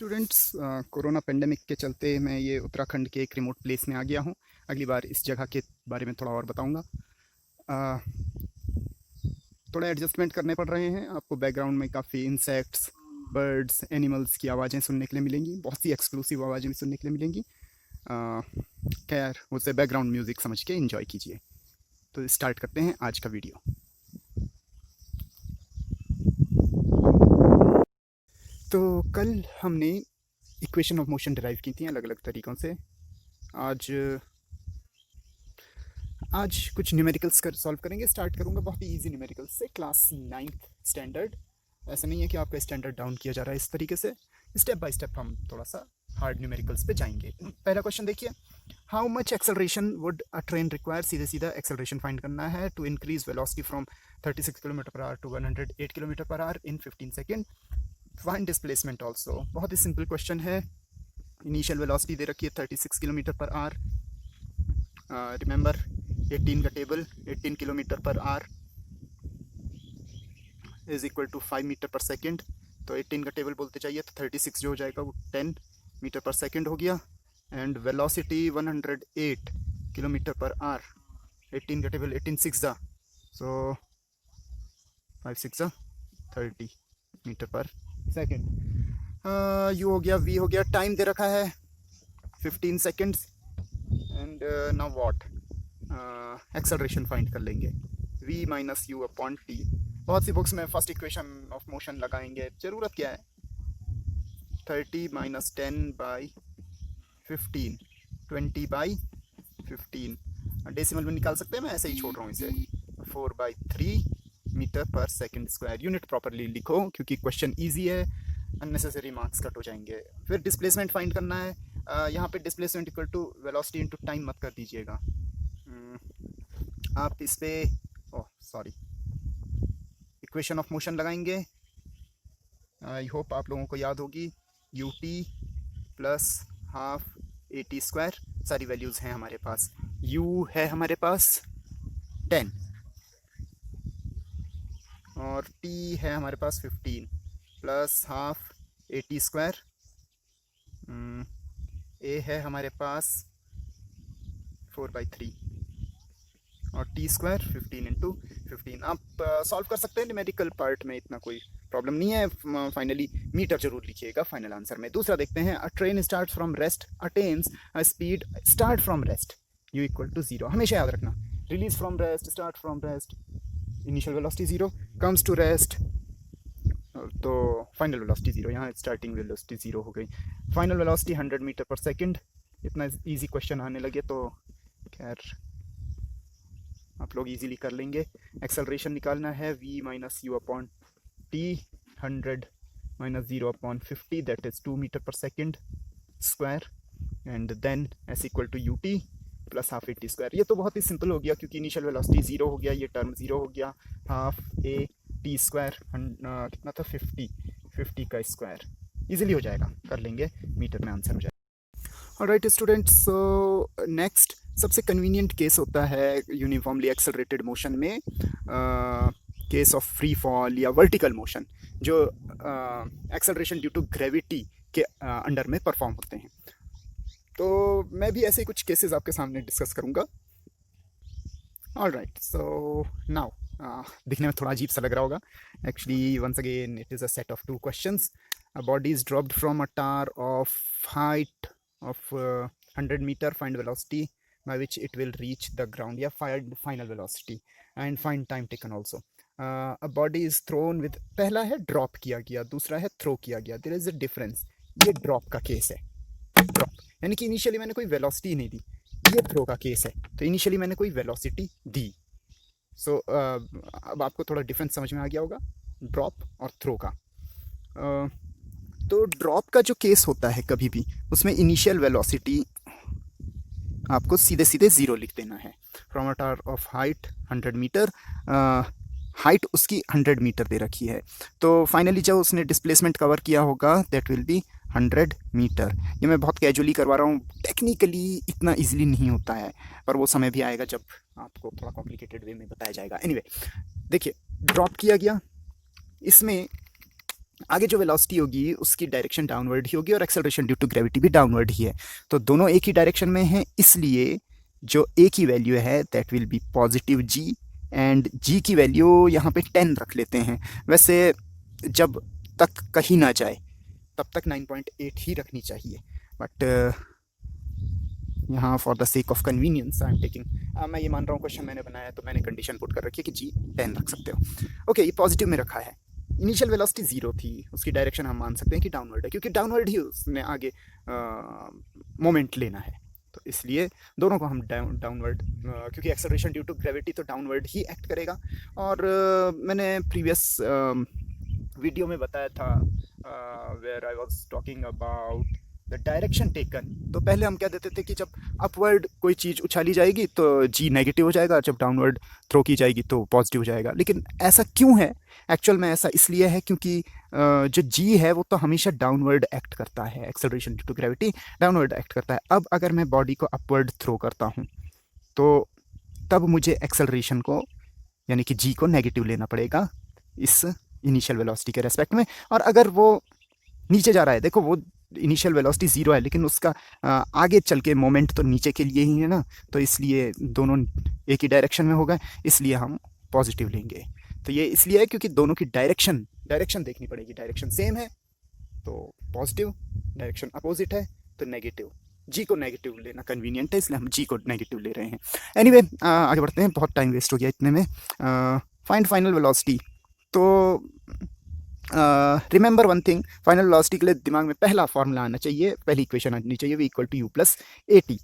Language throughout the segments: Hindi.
स्टूडेंट्स, कोरोना पेंडेमिक के चलते मैं ये उत्तराखंड के एक रिमोट प्लेस में आ गया हूँ। अगली बार इस जगह के बारे में थोड़ा और बताऊँगा। अ, थोड़ा एडजस्टमेंट करने पड़ रहे हैं। आपको बैकग्राउंड में काफ़ी इंसेक्ट्स, बर्ड्स, एनिमल्स की आवाज़ें सुनने के लिए मिलेंगी। बहुत सी एक्सक्लूसिव आवाज़ें भी सुनने के लिए मिलेंगी। खैर, उसे बैकग्राउंड म्यूज़िक समझ के एंजॉय कीजिए। तो स्टार्ट करते हैं आज का वीडियो। तो कल हमने इक्वेशन ऑफ मोशन डिराइव की थी अलग अलग तरीक़ों से। आज आज कुछ न्यूमेरिकल्स कर सॉल्व करेंगे। स्टार्ट करूंगा बहुत ही इजी न्यूमेरिकल्स से, क्लास 9th स्टैंडर्ड। ऐसा नहीं है कि आपका स्टैंडर्ड डाउन किया जा रहा है। इस तरीके से स्टेप बाय स्टेप हम थोड़ा सा हार्ड न्यूमेरिकल्स पे जाएंगे। पहला क्वेश्चन देखिए, how much acceleration would a train require. सीधे सीधा एक्सेलरेशन फाइंड करना है to increase velocity from 36 kilometre per hour to 108 kilometre per hour in 15 second. Find displacement also. बहुत ही सिंपल क्वेश्चन है। इनिशियल वेलोसिटी दे रखी है 36 किलोमीटर पर आवर। रिमेंबर 18 का table, 18 kilometre per hour is equal to 5 metre पर सेकेंड। तो 18 का टेबल बोलते चाहिए, तो 36 जो हो जाएगा वो 10 मीटर पर सेकेंड हो गया। And velocity 108 kilometre per our. 18 का टेबल 18 6 ज़ा, सो 5 6 ज़ा 30 मीटर पर सेकेंड। यू हो गया, वी हो गया। टाइम दे रखा है 15 seconds. And now what, acceleration find कर लेंगे, v minus u upon T. बहुत सी बुक्स में फर्स्ट इक्वेशन ऑफ मोशन लगाएंगे, ज़रूरत क्या है। 30 माइनस 10 बाई 15, 20 बाई 15। डेसिमल में निकाल सकते हैं, मैं ऐसे ही छोड़ रहा हूँ इसे। 4/3 मीटर पर सेकेंड स्क्वायर। यूनिट प्रॉपरली लिखो क्योंकि क्वेश्चन ईजी है, अननेसेसरी मार्क्स कट हो जाएंगे। फिर डिस्प्लेसमेंट फाइंड करना है। यहाँ पे displacement equal to velocity into time मत कर दीजिएगा। आप इस पे इक्वेशन ऑफ मोशन लगाएंगे। आई होप आप लोगों को याद होगी। You t plus half a t square. सारी वैल्यूज़ हैं हमारे पास। यू है हमारे पास 10 और टी है हमारे पास 15 plus half a t square. A है हमारे पास 4/3 और टी स्क्वायर 15 इंटू 15। आप सॉल्व कर सकते हैं न्यूमेरिकल पार्ट में, इतना कोई प्रॉब्लम नहीं है। फाइनली मीटर जरूर लिखिएगा फाइनल आंसर में। दूसरा देखते हैं, a train start from rest attains a speed. Start from rest u equal to 0, हमेशा याद रखना। Release from rest, start from rest, initial velocity 0, comes to rest तो फाइनल वेलोसिटी 0। यहाँ स्टार्टिंग वेलोसिटी 0 हो गई। फाइनल वेलोसिटी 100 मीटर पर सेकेंड। इतना इजी क्वेश्चन आने लगे तो खैर आप लोग इजीली कर लेंगे। एक्सेलरेशन निकालना है, v minus u upon t. 100 minus 0 upon 50 that is 2 metre पर second square. And then s equal to u t plus half a t square. ये तो बहुत ही सिंपल हो गया क्योंकि इनिशियल वेलोसिटी 0 हो गया, ये टर्म 0 हो गया। हाफ ए टी स्क्वायर कितना था, 50 का स्क्वायर। इजीली हो जाएगा, कर लेंगे, मीटर में आंसर हो जाएगा। ऑलराइट स्टूडेंट्स, सो नेक्स्ट सबसे कन्वीनियंट केस होता है यूनिफॉर्मली एक्सेलरेटेड मोशन में, केस ऑफ फ्री फॉल या वर्टिकल मोशन, जो एक्सेलरेशन ड्यू टू ग्रेविटी के अंडर में परफॉर्म होते हैं। तो मैं भी ऐसे कुछ केसेस आपके सामने डिस्कस करूंगा। ऑलराइट, सो नाउ दिखने में थोड़ा अजीब सा लग रहा होगा। Actually once again it is a set of 2 questions. A body is dropped from a tower of height of 100 meter. Find velocity by which it will reach the ground, या final velocity and find time taken also. A body is thrown with, पहला है ड्रॉप किया गया, दूसरा है थ्रो किया गया। There is a difference. ये ड्रॉप का केस है, ड्रॉप यानी कि इनिशियली मैंने कोई वेलोसिटी नहीं दी। ये थ्रो का केस है, तो इनिशियली मैंने कोई वेलोसिटी दी। सो अब आपको थोड़ा डिफरेंस समझ में आ गया होगा ड्रॉप और थ्रो का। तो ड्रॉप का जो केस होता है कभी भी, उसमें इनिशियल वेलोसिटी आपको सीधे सीधे 0 लिख देना है। From a tower of height 100 metre, height उसकी 100 मीटर दे रखी है। तो फाइनली जब उसने डिस्प्लेसमेंट कवर किया होगा दैट विल बी 100 मीटर। ये मैं बहुत कैजुअली करवा रहा हूँ, टेक्निकली इतना इजीली नहीं होता है, पर वो समय भी आएगा जब आपको थोड़ा कॉम्प्लिकेटेड वे में बताया जाएगा। एनीवे देखिए, ड्रॉप किया गया, इसमें आगे जो वेलोसिटी होगी उसकी डायरेक्शन डाउनवर्ड ही होगी और एक्सेलरेशन ड्यू टू ग्रेविटी भी डाउनवर्ड ही है, तो दोनों एक ही डायरेक्शन में हैं, इसलिए जो ए की वैल्यू है that will be positive g, and g की वैल्यू यहाँ पे 10 रख लेते हैं। वैसे जब तक कहीं ना जाए तब तक 9.8 ही रखनी चाहिए, बट यहाँ for the sake of convenience I am taking, मैं ये मान रहा हूँ क्वेश्चन मैंने बनाया तो मैंने कंडीशन पुट कर रखी है कि जी 10 रख सकते हो। ओके, ये पॉजिटिव में रखा है। इनिशियल वेलोसिटी 0 थी, उसकी डायरेक्शन हम मान सकते हैं कि डाउनवर्ड है, क्योंकि डाउनवर्ड ही उसने आगे मोमेंट लेना है, तो इसलिए दोनों को हम डाउनवर्ड, क्योंकि एक्सेलरेशन ड्यू टू ग्रेविटी तो डाउनवर्ड ही एक्ट करेगा। और मैंने प्रीवियस वीडियो में बताया था where I was talking about the direction taken, तो पहले हम क्या देते थे कि जब अपवर्ड कोई चीज़ उछाली जाएगी तो जी नेगेटिव हो जाएगा, जब डाउनवर्ड थ्रो की जाएगी तो पॉजिटिव हो जाएगा। लेकिन ऐसा क्यों है? एक्चुअल में ऐसा इसलिए है क्योंकि जो जी है वो तो हमेशा डाउनवर्ड एक्ट करता है, acceleration due to gravity downward act करता है। अब अगर मैं बॉडी को अपवर्ड थ्रो करता हूँ तो तब मुझे एक्सेलरेशन को यानी कि जी को नेगेटिव लेना पड़ेगा इस इनिशियल वेलोसिटी के रेस्पेक्ट में। और अगर वो नीचे जा रहा है, देखो वो इनिशियल वेलोसिटी 0 है लेकिन उसका आगे चल के मोमेंट तो नीचे के लिए ही है ना, तो इसलिए दोनों एक ही डायरेक्शन में होगा, इसलिए हम पॉजिटिव लेंगे। तो ये इसलिए है क्योंकि दोनों की डायरेक्शन देखनी पड़ेगी, डायरेक्शन सेम है तो पॉजिटिव, डायरेक्शन अपोजिट है तो नेगेटिव। जी को नेगेटिव लेना कन्वीनियंट है, इसलिए हम जी को नेगेटिव ले रहे हैं। एनीवे, आगे बढ़ते हैं, बहुत टाइम वेस्ट हो गया इतने में। फाइंड फाइनल वेलोसिटी, तो remember one thing, final velocity के लिए दिमाग में पहला फॉर्मूला आना चाहिए, पहली इक्वेशन आनी चाहिए, v equal to u plus a t.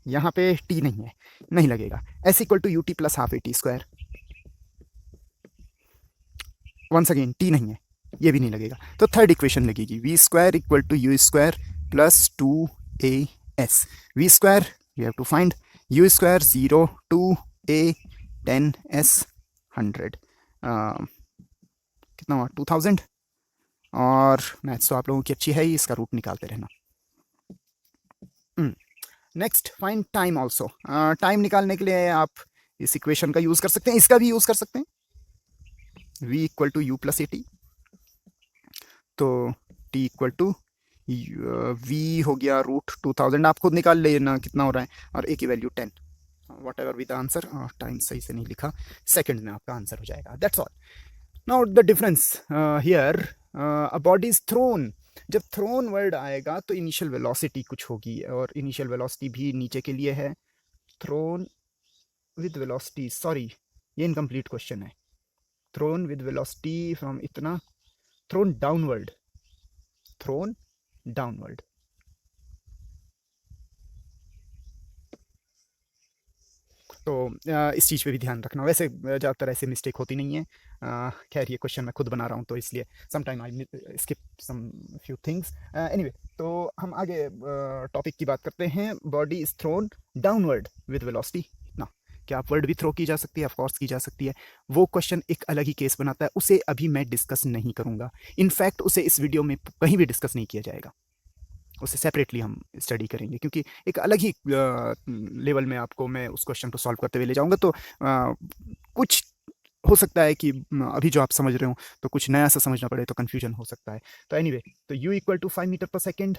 यहाँ पे टी नहीं है, नहीं लगेगा। S equal to u t plus half a t square, once again t नहीं है, ये भी नहीं लगेगा, तो थर्ड इक्वेशन लगेगी, v square equal to u square plus 2as। V square we have to find, u square 0 2a 10s 100, कितना हुआ 2000। और मैथ्स तो आप लोगों की अच्छी है ही, इसका रूट निकालते रहना। Next, find time also. Time निकालने के लिए आप इस इक्वेशन का यूज़ कर सकते हैं, इसका भी यूज़ कर सकते हैं, v equal to u plus a t, तो t इक्वल टू v हो गया रूट 2000, आप खुद निकाल लेना कितना हो रहा है, और a की value 10, what ever with the answer. Time सही से नहीं लिखा, सेकंड में आपका आंसर हो जाएगा, that's all. Now the difference here, a body is throne, जब थ्रोन वर्ड आएगा तो इनिशियल वेलोसिटी कुछ होगी, और इनिशियल वेलोसिटी भी नीचे के लिए है। थ्रोन विद वेलोसिटी, सॉरी ये इनकम्प्लीट क्वेश्चन है। थ्रोन विद वेलोसिटी फ्रॉम इतना, थ्रोन डाउनवर्ड, थ्रोन डाउनवर्ड। तो इस चीज़ पे भी ध्यान रखना, वैसे ज़्यादातर ऐसे मिस्टेक होती नहीं है। खैर ये क्वेश्चन मैं खुद बना रहा हूँ तो इसलिए sometime I skip some few things. Anyway, तो हम आगे टॉपिक की बात करते हैं। Body is thrown downward with velocity, ना क्या अपवर्ड भी थ्रो की जा सकती है? ऑफ कोर्स की जा सकती है। वो क्वेश्चन एक अलग ही केस बनाता है, उसे अभी मैं डिस्कस नहीं करूँगा। इनफैक्ट उसे इस वीडियो में कहीं भी डिस्कस नहीं किया जाएगा, उसे सेपरेटली हम स्टडी करेंगे, क्योंकि एक अलग ही लेवल में आपको मैं उस क्वेश्चन को सॉल्व करते हुए ले जाऊंगा। तो कुछ हो सकता है कि अभी जो आप समझ रहे हो तो कुछ नया सा समझना पड़े, तो कन्फ्यूजन हो सकता है। तो एनीवे, तो u इक्वल टू 5 मीटर पर सेकेंड,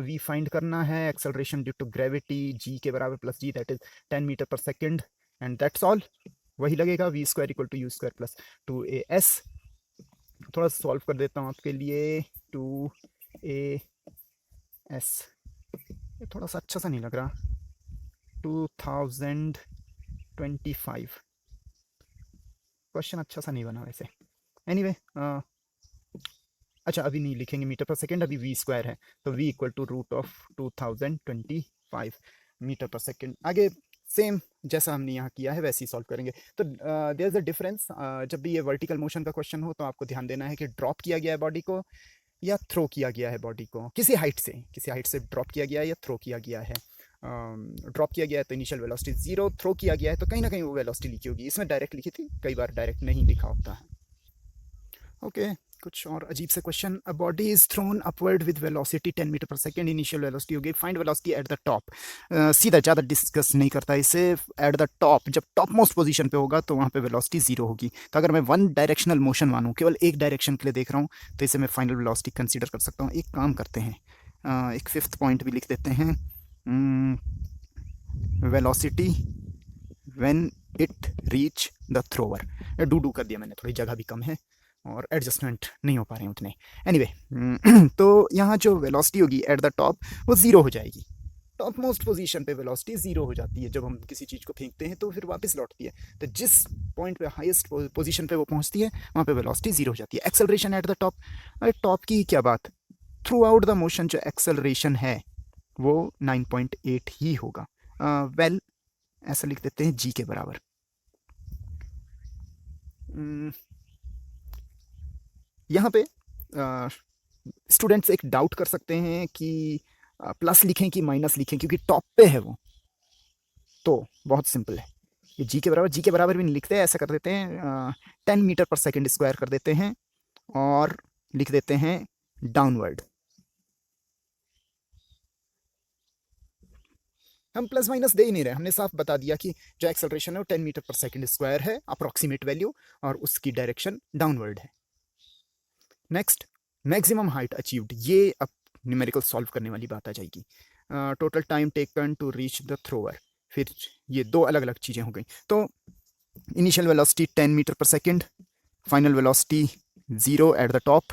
वी फाइंड करना है, acceleration due to gravity g के बराबर plus g, that is 10 metre पर सेकेंड, एंड दैट्स ऑल। वही लगेगा, v square equal to u square plus 2as। थोड़ा सॉल्व कर देता हूँ आपके लिए। 2as, ये थोड़ा सा अच्छा सा नहीं लग रहा, 2025, क्वेश्चन अच्छा सा नहीं बना वैसे। एनीवे, अच्छा अभी नहीं लिखेंगे मीटर पर सेकेंड, अभी वी स्क्वायर है, तो v equal to root of 2025 metre पर सेकेंड। आगे सेम जैसा हमने यहाँ किया है वैसे ही सॉल्व करेंगे। तो देयर इज अ डिफरेंस, जब भी ये वर्टिकल मोशन का क्वेश्चन हो तो आपको ध्यान देना है कि ड्रॉप किया गया है बॉडी को या थ्रो किया गया है बॉडी को, किसी हाइट से ड्रॉप किया गया है या थ्रो किया गया है। ड्रॉप किया गया है तो इनिशियल वेलोसिटी 0, थ्रो किया गया है तो कहीं ना कहीं वो वेलोसिटी लिखी होगी। इसमें डायरेक्ट लिखी थी, कई बार डायरेक्ट नहीं लिखा होता है। ओके, कुछ और अजीब से question. A body is thrown upward with velocity 10 metre पर सेकेंड, इनिशियल वेलोसिटी होगी, find velocity at the top. सीधा, ज़्यादा डिस्कस नहीं करता इसे। एट द टॉप, जब टॉप मोस्ट पोजीशन पे होगा तो वहाँ पे वेलोसिटी जीरो होगी। तो अगर मैं वन डायरेक्शनल मोशन मानूँ, केवल एक डायरेक्शन के लिए देख रहा हूँ, तो इसे मैं फाइनल वेलोसिटी कंसीडर कर सकता हूँ। एक काम करते हैं, एक फिफ्थ पॉइंट भी लिख देते हैं, velocity when it reach the thrower. Do कर दिया मैंने, थोड़ी जगह भी कम है और एडजस्टमेंट नहीं हो पा रहे हैं उतने। एनीवे तो यहाँ जो वेलोसिटी होगी एट द टॉप वो ज़ीरो हो जाएगी। टॉप मोस्ट पोजीशन पे वेलोसिटी ज़ीरो हो जाती है जब हम किसी चीज़ को फेंकते हैं, तो फिर वापस लौटती है। तो जिस पॉइंट पे हाईएस्ट पोजीशन पे वो पहुँचती है, वहाँ पे वेलोसिटी ज़ीरो हो जाती है। एक्सेलरेशन एट द टॉप, अरे टॉप की क्या बात, थ्रू आउट द मोशन जो एक्सेलरेशन है वो 9.8 ही होगा। वेल ऐसा लिख देते हैं, जी के बराबर। यहाँ पे स्टूडेंट्स एक डाउट कर सकते हैं कि प्लस लिखें कि माइनस लिखें, क्योंकि टॉप पे है वो। तो बहुत सिंपल है, ये जी के बराबर, जी के बराबर भी नहीं लिखते, ऐसा कर देते हैं 10 मीटर पर सेकेंड स्क्वायर कर देते हैं और लिख देते हैं डाउनवर्ड। हम प्लस माइनस दे ही नहीं रहे, हमने साफ बता दिया कि जो एक्सेलरेशन है वो 10 मीटर पर सेकेंड स्क्वायर है, अप्रोक्सीमेट वैल्यू, और उसकी डायरेक्शन डाउनवर्ड है। नेक्स्ट, मैक्सिमम हाइट अचीव्ड, ये अब न्यूमेरिकल सॉल्व करने वाली बात आ जाएगी। Total time taken to reach the thrower, फिर ये दो अलग अलग चीज़ें हो गई। तो इनिशियल वेलोसिटी 10 मीटर पर second, final velocity 0 at the top,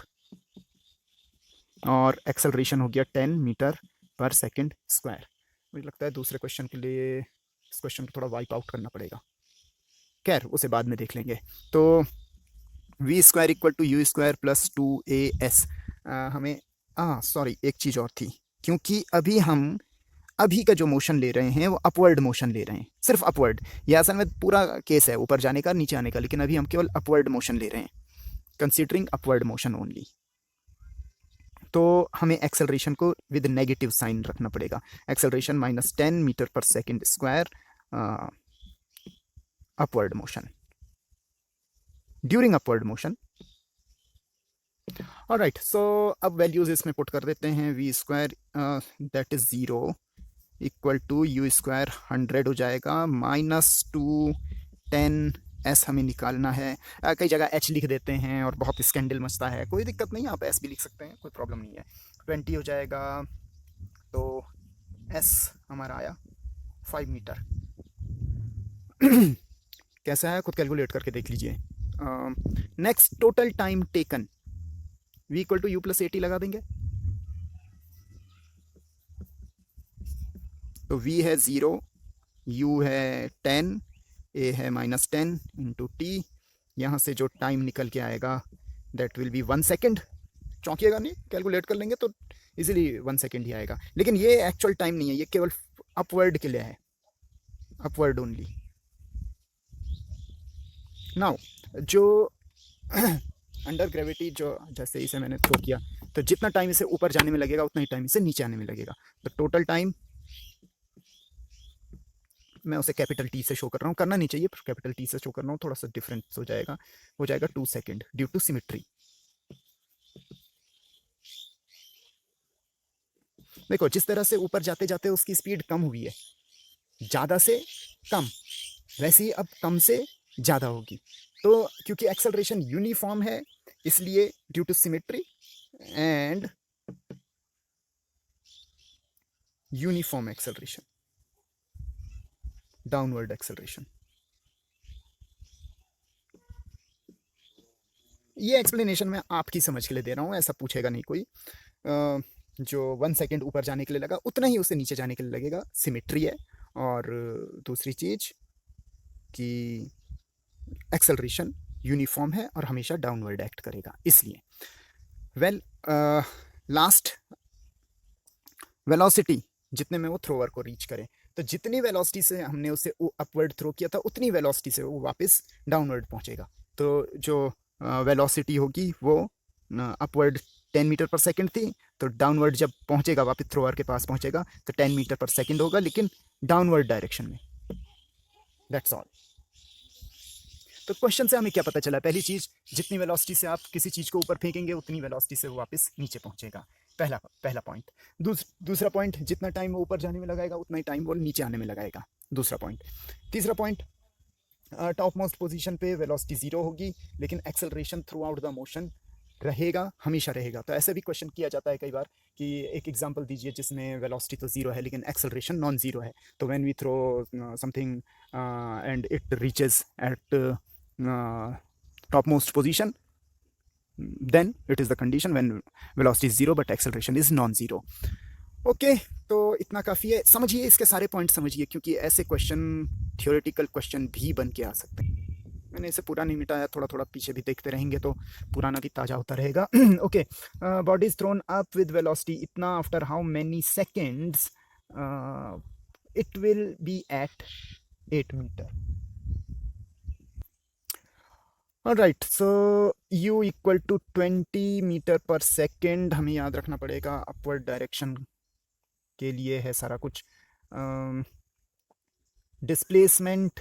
और एक्सेलरेशन हो गया 10 मीटर पर सेकेंड स्क्वायर। मुझे लगता है दूसरे क्वेश्चन के लिए इस क्वेश्चन को थोड़ा वाइप आउट करना पड़ेगा, खैर उसे बाद में देख लेंगे। तो v square equal to u square plus 2as, हमें सॉरी एक चीज़ और थी, क्योंकि अभी का जो मोशन ले रहे हैं वो अपवर्ड मोशन ले रहे हैं, सिर्फ अपवर्ड। ये असल में पूरा केस है ऊपर जाने का नीचे आने का, लेकिन अभी हम केवल अपवर्ड मोशन ले रहे हैं, कंसीडरिंग अपवर्ड मोशन ओनली। तो हमें एक्सेलरेशन को विद नेगेटिव साइन रखना पड़ेगा। एक्सेलरेशन -10 मीटर पर second square upward motion, during upward motion. Alright, so अब वैल्यूज इसमें पुट कर देते हैं। V square that is 0 equal to u square 100 हो जाएगा, -210s हमें निकालना है। कई जगह h लिख देते हैं और बहुत स्कैंडल मचता है, कोई दिक्कत नहीं, आप s भी लिख सकते हैं, कोई प्रॉब्लम नहीं है। 20 हो जाएगा, तो s हमारा आया 5 मीटर। कैसा है खुद कैलकुलेट करके देख लीजिए। Next, total time taken, v equal to u plus 80 लगा देंगे। तो v है 0, u है 10, a है -10 इंटू टी। यहाँ से जो टाइम निकल के आएगा दैट विल बी 1 सेकेंड। चौंकिएगा नहीं, कैलकुलेट कर लेंगे तो इजीली 1 सेकेंड ही आएगा, लेकिन ये एक्चुअल टाइम नहीं है, ये केवल अपवर्ड के लिए है, अपवर्ड ओनली। नाउ जो अंडर ग्रेविटी, जो जैसे इसे मैंने थ्रो किया, तो जितना टाइम इसे ऊपर जाने में लगेगा उतना ही टाइम इसे नीचे आने में लगेगा। तो टोटल टाइम मैं उसे कैपिटल टी से शो कर रहा हूँ, करना नहीं चाहिए पर कैपिटल टी से शो कर रहा हूँ, थोड़ा सा डिफरेंस हो जाएगा 2 सेकेंड ड्यू टू सिमेट्री। देखो जिस तरह से ऊपर जाते जाते उसकी स्पीड कम हुई है, ज़्यादा से कम, वैसे ही अब कम से ज़्यादा होगी। तो क्योंकि एक्सेलरेशन यूनिफॉर्म है, इसलिए due to symmetry and uniform acceleration, downward acceleration. ये एक्सप्लेनेशन मैं आपकी समझ के लिए दे रहा हूँ, ऐसा पूछेगा नहीं कोई। जो 1 सेकेंड ऊपर जाने के लिए लगा उतना ही उसे नीचे जाने के लिए लगेगा, सिमेट्री है। और दूसरी चीज़ कि एक्सेलरेशन यूनिफॉर्म है और हमेशा डाउनवर्ड एक्ट करेगा, इसलिए। वेल, लास्ट वेलोसिटी जितने में वो थ्रोवर को रीच करे, तो जितनी वेलोसिटी से हमने उसे अपवर्ड थ्रो किया था उतनी वेलोसिटी से वो वापस डाउनवर्ड पहुंचेगा। तो जो वेलोसिटी होगी वो अपवर्ड 10 मीटर पर सेकेंड थी, तो डाउनवर्ड जब पहुंचेगा वापस थ्रोवर के पास पहुंचेगा तो 10 मीटर पर सेकेंड होगा, लेकिन डाउनवर्ड डायरेक्शन में। That's all. तो क्वेश्चन से हमें क्या पता चला? पहली चीज़, जितनी वेलोसिटी से आप किसी चीज़ को ऊपर फेंकेंगे उतनी वेलोसिटी से वो वापस नीचे पहुंचेगा। पहला पहला पॉइंट। दूसरा पॉइंट, जितना टाइम वो ऊपर जाने में लगाएगा उतना ही टाइम वो नीचे आने में लगाएगा। दूसरा पॉइंट। तीसरा पॉइंट, टॉप मोस्ट पोजीशन पे वेलोसिटी ज़ीरो होगी लेकिन acceleration through out the motion रहेगा, हमेशा रहेगा। तो ऐसे भी क्वेश्चन किया जाता है कई बार कि एक एग्जांपल दीजिए जिसमें वेलोसिटी तो ज़ीरो है लेकिन एक्सेलरेशन नॉन ज़ीरो है। तो when we throw something and it reaches at top most position, then it is the condition when velocity is zero but acceleration is non zero. Okay, तो इतना काफ़ी है। समझिए, इसके सारे पॉइंट समझिए, क्योंकि ऐसे क्वेश्चन थियोरेटिकल क्वेश्चन भी बन के आ सकते हैं। मैंने इसे पूरा नहीं मिटाया, थोड़ा थोड़ा पीछे भी देखते रहेंगे तो पुराना भी ताज़ा होता रहेगा। Okay, body is thrown up with velocity इतना, after how many seconds it will be at 8 metre. Alright, so u equal to 20 metre पर सेकेंड हमें याद रखना पड़ेगा। अपवर्ड डायरेक्शन के लिए है सारा कुछ। डिस्प्लेसमेंट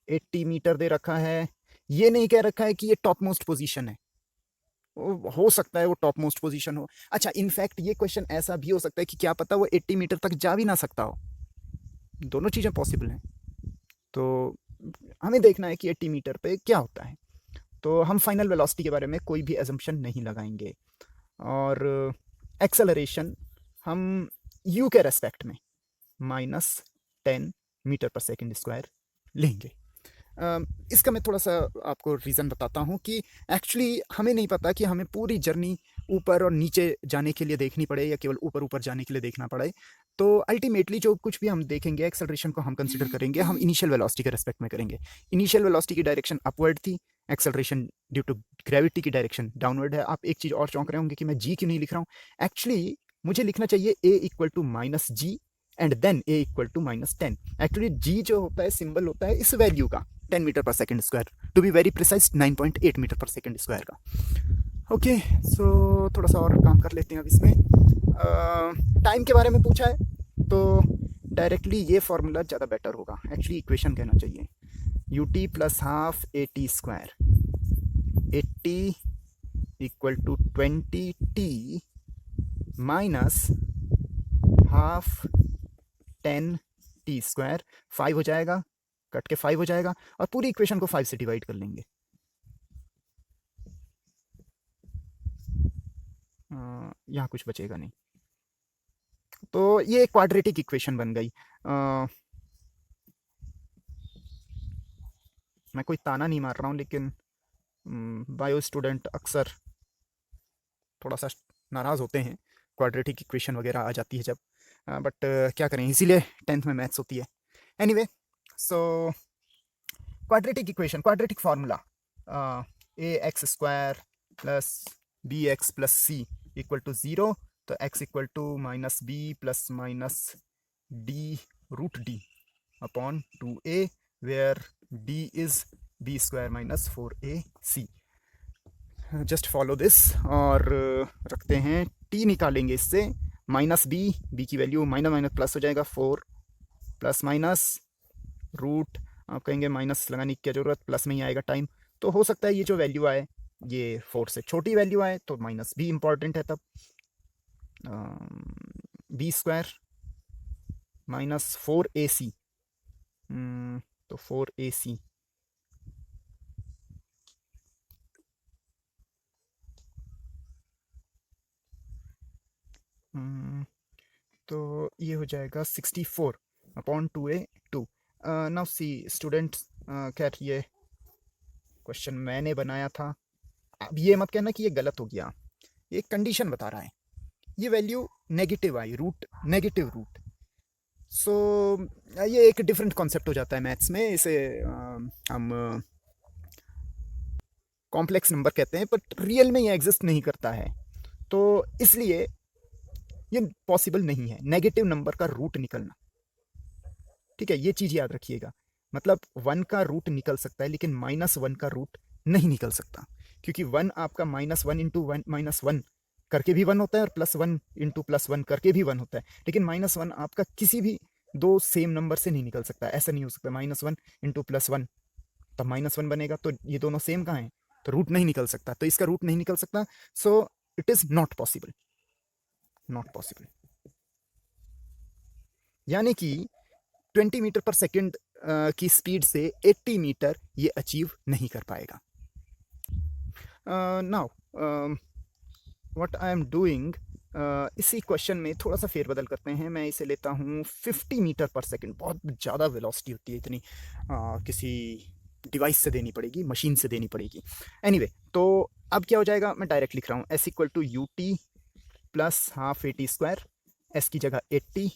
80 मीटर दे रखा है। ये नहीं कह रखा है कि ये टॉप मोस्ट पोजीशन है। हो सकता है वो टॉप मोस्ट पोजीशन हो। अच्छा, इनफैक्ट ये क्वेश्चन ऐसा भी हो सकता है कि क्या पता वो 80 मीटर तक जा भी ना सकता हो। दोनों चीज़ें पॉसिबल हैं। तो हमें देखना है कि 80 मीटर पे क्या होता है। तो हम फाइनल वेलोसिटी के बारे में कोई भी एजम्पशन नहीं लगाएंगे। और एक्सेलरेशन हम u के रेस्पेक्ट में -10 मीटर पर सेकेंड स्क्वायर लेंगे। इसका मैं थोड़ा सा आपको रीज़न बताता हूँ कि एक्चुअली हमें नहीं पता कि हमें पूरी जर्नी ऊपर और नीचे जाने के लिए देखनी पड़े या केवल ऊपर ऊपर जाने के लिए देखना पड़े। तो अल्टीमेटली जो कुछ भी हम देखेंगे, एक्सेलरेशन को हम कंसिडर करेंगे, हम इनिशियल वेलोसिटी के रेस्पेक्ट में करेंगे। इनिशियल वेलोसिटी की डायरेक्शन अपवर्ड थी, एक्सेलरेशन ड्यू टू ग्रेविटी की डायरेक्शन डाउनवर्ड है। आप एक चीज़ और चौंक रहे होंगे कि मैं जी क्यों नहीं लिख रहा हूँ। एक्चुअली मुझे लिखना चाहिए a equal to -g and then a equal to -10। Actually g जो होता है सिंबल होता है इस वैल्यू का, 10 मीटर पर second square, to be very precise 9.8 metre पर सेकेंड स्क्वायर का। ओके, सो थोड़ा सा और काम कर लेते हैं अब इसमें। टाइम के बारे में पूछा है तो डायरेक्टली ये फॉर्मूला ज़्यादा बेटर होगा। एक्चुअली इक्वेशन कहना चाहिए, ut plus half at square, 80 equal to 20t minus half 10t square. 5 हो जाएगा, कट के 5 हो जाएगा और पूरी इक्वेशन को 5 से डिवाइड कर लेंगे। यहाँ कुछ बचेगा नहीं, तो ये एक क्वाड्रेटिक इक्वेशन बन गई। मैं कोई ताना नहीं मार रहा हूँ, लेकिन बायो स्टूडेंट अक्सर थोड़ा सा नाराज़ होते हैं क्वाड्रेटिक इक्वेशन वगैरह आ जाती है जब, बट क्या करें, इसीलिए 10th में मैथ्स होती है। Anyway, so quadratic equation, quadratic formula, ax square plus bx plus c equal to 0। तो x equal to -b plus -d root d upon 2a, where d is b square minus 4ac। Just follow this और रखते हैं, t निकालेंगे इससे, -b की वैल्यू माइनस माइनस प्लस हो जाएगा, 4 प्लस माइनस रूट, आप कहेंगे माइनस लगाने की क्या ज़रूरत, प्लस में ही आएगा टाइम। तो हो सकता है ये जो वैल्यू आए ये 4 से छोटी वैल्यू आए, तो माइनस भी इम्पॉर्टेंट है तब। बी स्क्वायर माइनस 4ac, तो 4ac तो ये हो जाएगा 64 upon 2a2। Now see students, खैर ये क्वेश्चन मैंने बनाया था, अब ये मत कहना कि ये गलत हो गया। ये कंडीशन बता रहा है, ये वैल्यू नेगेटिव आई, रूट नेगेटिव रूट। सो ये एक डिफरेंट कॉन्सेप्ट हो जाता है मैथ्स में, इसे हम कॉम्प्लेक्स नंबर कहते हैं, बट रियल में ये एग्जिस्ट नहीं करता है। तो इसलिए ये पॉसिबल नहीं है नेगेटिव नंबर का रूट निकलना। ठीक है, ये चीज़ याद रखिएगा। मतलब 1 का रूट निकल सकता है लेकिन -1 का रूट नहीं निकल सकता, क्योंकि 1 आपका -1 इंटू 1 -1 करके भी 1 होता है और +1 इंटू +1 करके भी 1 होता है। लेकिन -1 आपका किसी भी दो सेम नंबर से नहीं निकल सकता, ऐसा नहीं हो सकता। -1 इंटू +1 तब -1 बनेगा, तो ये दोनों सेम कहाँ हैं, तो रूट नहीं निकल सकता, तो इसका रूट नहीं निकल सकता, so it is not possible, not possible. यानी कि 20 मीटर पर सेकेंड की स्पीड से 80 मीटर ये अचीव नहीं कर पाएगा। Now what I am doing, इसी क्वेश्चन में थोड़ा सा फेरबदल करते हैं। मैं इसे लेता हूँ 50 मीटर पर सेकेंड, बहुत ज़्यादा वेलोसिटी होती है, इतनी किसी डिवाइस से देनी पड़ेगी, मशीन से देनी पड़ेगी। एनीवे, तो अब क्या हो जाएगा, मैं डायरेक्ट लिख रहा हूँ s equal to u t plus half a t square, s की जगह 80,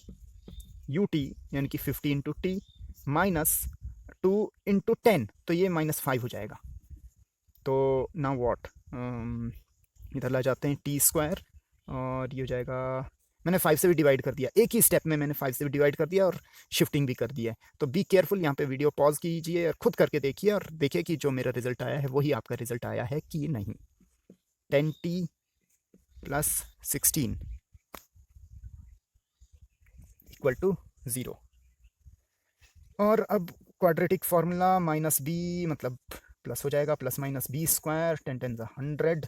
यू टी यानी कि 50 इंटू टी माइनस 2 इंटू 10, तो ये -5 हो जाएगा। तो नाउ व्हाट, इधर ला जाते हैं टी स्क्वायर, और ये हो जाएगा, मैंने 5 से भी डिवाइड कर दिया, एक ही स्टेप में मैंने 5 से भी डिवाइड कर दिया और शिफ्टिंग भी कर दिया है। तो बी केयरफुल, यहाँ पे वीडियो पॉज कीजिए और खुद करके देखिए और देखिए कि जो मेरा रिजल्ट आया है वही आपका रिजल्ट आया है कि नहीं। 10t plus 16 equal to 0। और अब क्वाड्रेटिक फार्मूला -b मतलब प्लस हो जाएगा, plus minus B square, 10 10 100,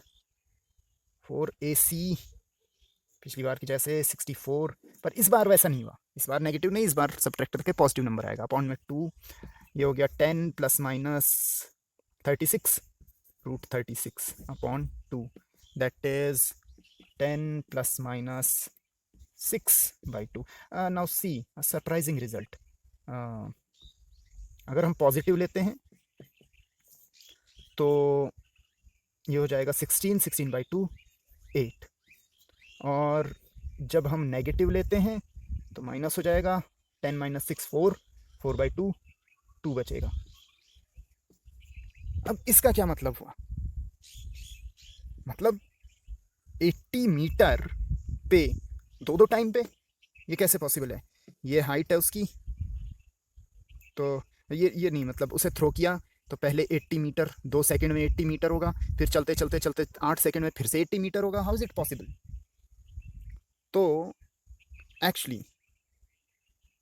4ac, पिछली बार की जैसे 64, पर इस बार वैसा नहीं हुआ, इस बार नेगेटिव नहीं, इस बार सब्ट्रैक्ट करके पॉजिटिव नंबर आएगा, अपॉन में 2, ये हो गया 10 plus minus 36 root 36 upon 2, that is 10 plus minus 6/2। Now see surprising result, अगर हम पॉजिटिव लेते हैं तो ये हो जाएगा 16/2 8, और जब हम नेगेटिव लेते हैं तो माइनस हो जाएगा, 10 माइनस 6 4, 4/2 2 बचेगा। अब इसका क्या मतलब हुआ, मतलब 80 मीटर पे दो टाइम पे, ये कैसे पॉसिबल है, ये हाइट है उसकी, तो ये नहीं, मतलब उसे थ्रो किया तो पहले 80 मीटर 2 सेकंड में 80 मीटर होगा, फिर चलते चलते चलते 8 सेकंड में फिर से 80 मीटर होगा, हाउ इज इट पॉसिबल। तो एक्चुअली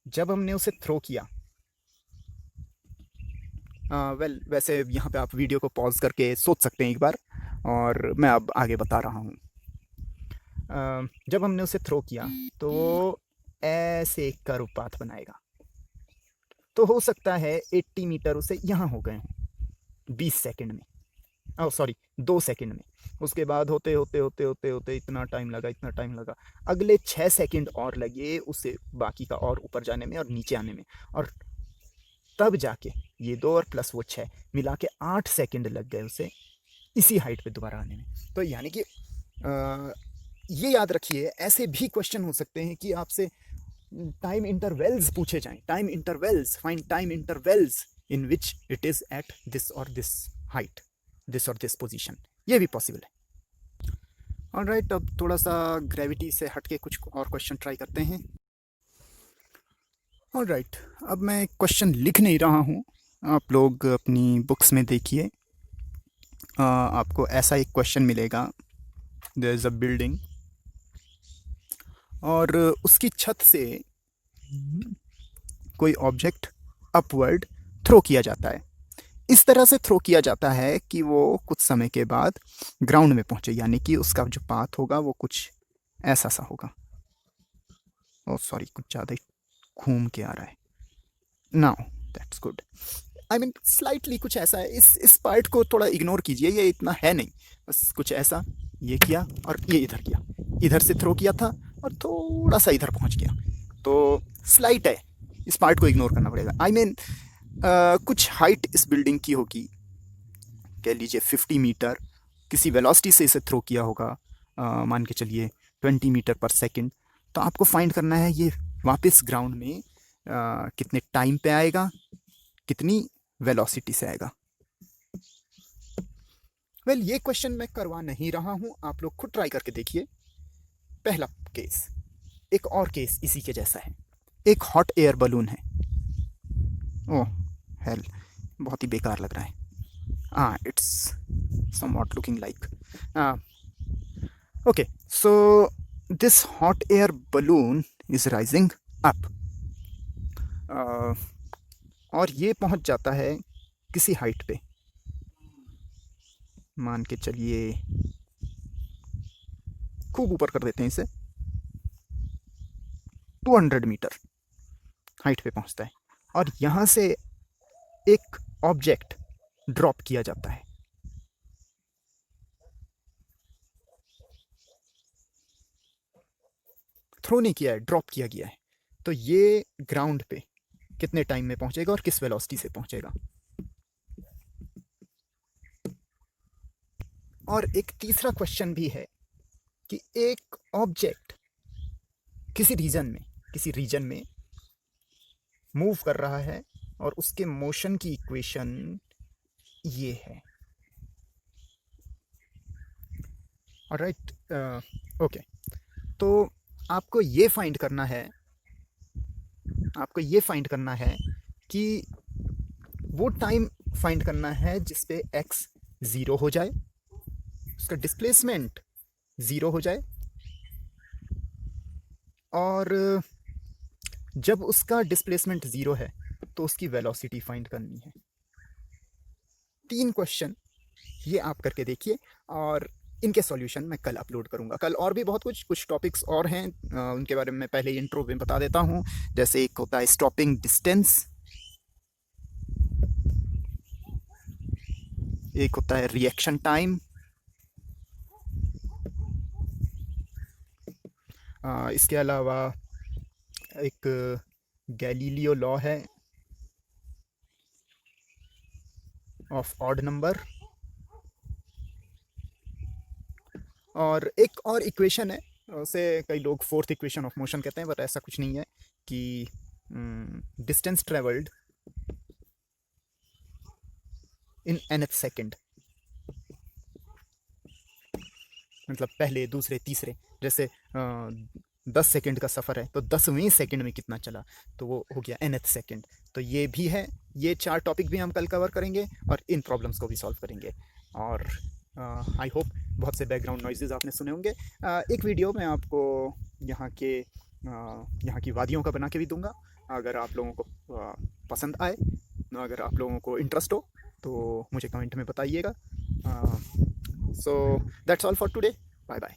जब हमने उसे थ्रो किया, वैसे यहाँ पे आप वीडियो को पॉज करके सोच सकते हैं एक बार, और मैं अब आगे बता रहा हूँ। जब हमने उसे थ्रो किया तो वो ऐसे एक कर्व पाथ बनाएगा, तो हो सकता है 80 मीटर उसे यहाँ हो गए हों 20 सेकंड में, ओह सॉरी 2 सेकंड में, उसके बाद होते होते होते होते होते इतना टाइम लगा, इतना टाइम लगा, अगले 6 सेकंड और लगे उसे बाकी का और ऊपर जाने में और नीचे आने में, और तब जाके ये 2 और प्लस वो 6 मिला के 8 सेकंड लग गए उसे इसी हाइट पे दोबारा आने में। तो यानी कि ये याद रखिए, ऐसे भी क्वेश्चन हो सकते हैं कि आपसे टाइम इंटरवल्स पूछे जाएं, time intervals, find time intervals in which it is at this और दिस हाइट, दिस और दिस पोजीशन, ये भी पॉसिबल है। ऑलराइट, अब थोड़ा सा ग्रेविटी से हट के कुछ और क्वेश्चन ट्राई करते हैं। ऑलराइट, अब मैं क्वेश्चन लिख नहीं रहा हूँ, आप लोग अपनी बुक्स में देखिए, आपको ऐसा एक क्वेश्चन मिलेगा, देयर इज़ अ बिल्डिंग और उसकी छत से कोई ऑब्जेक्ट अपवर्ड थ्रो किया जाता है, इस तरह से थ्रो किया जाता है कि वो कुछ समय के बाद ग्राउंड में पहुंचे, यानी कि उसका जो पाथ होगा वो कुछ ऐसा सा होगा, ओह सॉरी कुछ ज़्यादा ही घूम के आ रहा है, now that's good, I mean slightly कुछ ऐसा है, इस पार्ट को थोड़ा इग्नोर कीजिए, ये इतना है नहीं, बस कुछ ऐसा, ये किया और ये इधर किया, इधर से थ्रो किया था और थोड़ा सा इधर पहुंच गया, तो स्लाइट है, इस पार्ट को इग्नोर करना पड़ेगा। आई मीन कुछ हाइट इस बिल्डिंग की होगी, कह लीजिए 50 मीटर, किसी वेलोसिटी से इसे थ्रो किया होगा, मान के चलिए 20 मीटर पर सेकंड, तो आपको फाइंड करना है ये वापस ग्राउंड में कितने टाइम पे आएगा, कितनी वेलोसिटी से आएगा। वेल, ये क्वेश्चन मैं करवा नहीं रहा हूं, आप लोग खुद ट्राई करके देखिए। पहला केस, एक और केस इसी के जैसा है, एक हॉट एयर बलून है, ओह हेल, बहुत ही बेकार लग रहा है, it's somewhat looking like, okay, so this hot air balloon is rising up, और ये पहुंच जाता है किसी हाइट पे, मान के चलिए खूब ऊपर कर देते हैं इसे, 200 मीटर हाइट पे पहुंचता है और यहां से एक ऑब्जेक्ट ड्रॉप किया जाता है। थ्रो नहीं किया है, ड्रॉप किया गया है। तो ये ग्राउंड पे कितने टाइम में पहुंचेगा और किस वेलोसिटी से पहुंचेगा। और एक तीसरा क्वेश्चन भी है कि एक ऑब्जेक्ट किसी रीजन में मूव कर रहा है और उसके मोशन की इक्वेशन ये है। Alright, okay. तो आपको ये फाइंड करना है कि वो टाइम फाइंड करना है जिस पे x 0 हो जाए, उसका डिस्प्लेसमेंट 0 हो जाए, और जब उसका डिस्प्लेसमेंट 0 है तो उसकी वेलोसिटी फाइंड करनी है। 3 क्वेश्चन ये आप करके देखिए और इनके सॉल्यूशन मैं कल अपलोड करूंगा। कल और भी बहुत कुछ टॉपिक्स और हैं, उनके बारे में मैं पहले इंट्रो में बता देता हूं। जैसे एक होता है स्टॉपिंग डिस्टेंस, एक होता है रिएक्शन टाइम, इसके अलावा एक गैलीलियो लॉ है ऑफ ऑड नंबर, और एक और इक्वेशन है, उसे कई लोग फोर्थ इक्वेशन ऑफ मोशन कहते हैं, बट ऐसा कुछ नहीं है, कि distance travelled in nth second, मतलब पहले दूसरे तीसरे, जैसे 10 सेकेंड का सफ़र है तो 10वें सेकेंड में कितना चला, तो वो हो गया nth सेकेंड। तो ये भी है, ये 4 टॉपिक भी हम कल कवर करेंगे और इन प्रॉब्लम्स को भी सॉल्व करेंगे। और आई होप बहुत से बैकग्राउंड नॉइजेज़ आपने सुने होंगे। एक वीडियो मैं आपको यहाँ की वादियों का बना के भी दूंगा, अगर आप लोगों को पसंद आए, अगर आप लोगों को इंटरेस्ट हो तो मुझे कमेंट में बताइएगा। So that's all for today, bye bye.